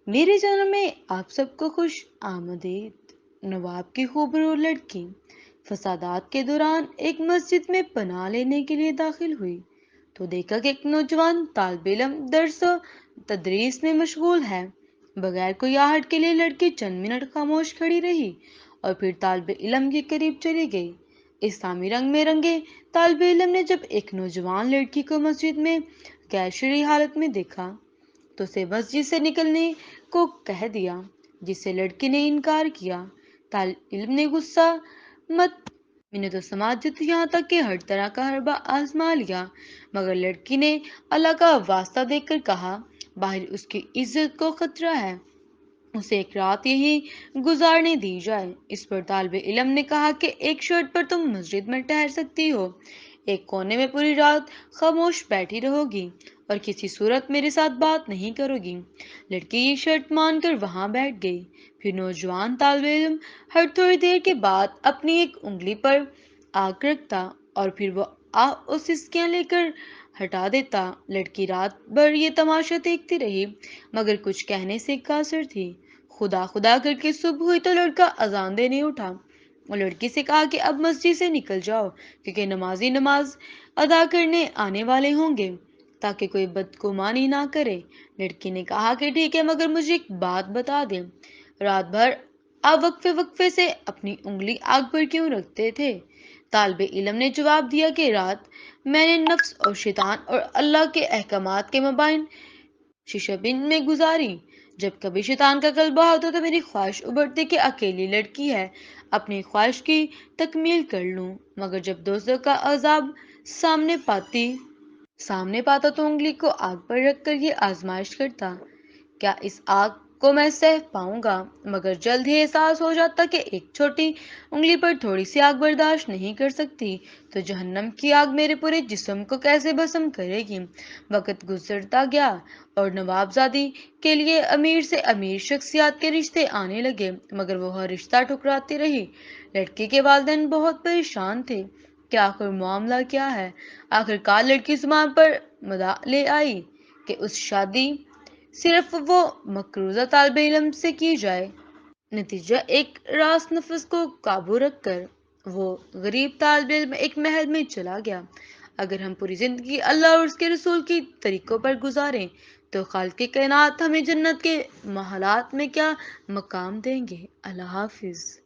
میرے چینل میں آپ سب کو خوش آمدید۔ نواب کی خوبصورت لڑکی فسادات کے دوران ایک مسجد میں پناہ لینے کے لیے داخل ہوئی تو دیکھا کہ ایک نوجوان طالب علم درس و تدریس میں مشغول ہے۔ بغیر کوئی آہٹ کے لیے لڑکی چند منٹ خاموش کھڑی رہی اور پھر طالب علم کے قریب چلی گئی۔ اسلامی رنگ میں رنگے طالب علم نے جب ایک نوجوان لڑکی کو مسجد میں غیر شرعی حالت میں دیکھا تو اسے مسجد سے نکلنے کو کہہ دیا، جس سے لڑکی نے انکار کیا۔ طالب علم نے غصہ مت میں نے تو سماج جت یہاں تک کہ ہر طرح کا حربہ آزما لیا، مگر لڑکی نے اللہ کا واسطہ دے کر کہا باہر اس کی عزت کو خطرہ ہے، اسے ایک رات یہی گزارنے دی جائے۔ اس پر طالب علم نے کہا کہ ایک شرط پر تم مسجد میں ٹھہر سکتی ہو، ایک کونے میں پوری رات خاموش بیٹھی رہو گی اور کسی صورت میرے ساتھ بات نہیں کرو گی۔ لڑکی یہ شرط مان کر وہاں بیٹھ گئی۔ پھر نوجوان طالب علم ہر تھوڑی دیر کے بعد اپنی ایک انگلی پر آگ رکھتا اور پھر وہ سسکیاں لے کر ہٹا دیتا۔ لڑکی رات بھر یہ تماشا دیکھتی رہی مگر کچھ کہنے سے قاصر تھی۔ خدا خدا کر کے صبح ہوئی تو لڑکا اذان دینے اٹھا اور لڑکی سے کہا کہ اب مسجد سے نکل جاؤ کیونکہ نمازی نماز ادا کرنے آنے والے ہوں گے، تاکہ کوئی بدگمانی نہ کرے۔ لڑکی نے کہا کہ ٹھیک ہے، مگر مجھے ایک بات بتا دیں، رات بھر آپ وقفے وقفے سے اپنی انگلی آگ پر کیوں رکھتے تھے؟ طالب علم نے جواب دیا کہ رات میں نے نفس اور شیطان اور اللہ کے احکامات کے مابین ششبن میں گزاری۔ جب کبھی شیطان کا غلبہ ہوتا تو میری خواہش ابھرتی کہ اکیلی لڑکی ہے، اپنی خواہش کی تکمیل کر لوں، مگر جب دوستوں کا عذاب سامنے پاتا تو انگلی کو آگ پر رکھ کر یہ آزمائش کرتا، کیا اس آگ کو میں سہ پاؤں گا؟ مگر جلد ہی احساس ہو جاتا کہ ایک چھوٹی انگلی پر تھوڑی سی آگ برداشت نہیں کر سکتی تو جہنم کی آگ میرے پورے جسم کو کیسے بھسم کرے گی۔ وقت گزرتا گیا اور نوابزادی کے لیے امیر سے امیر شخصیات کے رشتے آنے لگے، مگر وہ ہر رشتہ ٹھکراتی رہی۔ لڑکی کے والدین بہت پریشان تھے کہ آخر معاملہ کیا ہے۔ آخر کار لڑکی زبان پر مدا لے آئی کہ اس شادی صرف وہ مقروضہ طالب علم سے کی جائے۔ نتیجہ ایک راس نفس کو قابو رکھ کر وہ غریب طالب علم ایک محل میں چلا گیا۔ اگر ہم پوری زندگی اللہ اور اس کے رسول کی طریقوں پر گزاریں تو خالق کائنات ہمیں جنت کے محلات میں کیا مقام دیں گے۔ اللہ حافظ۔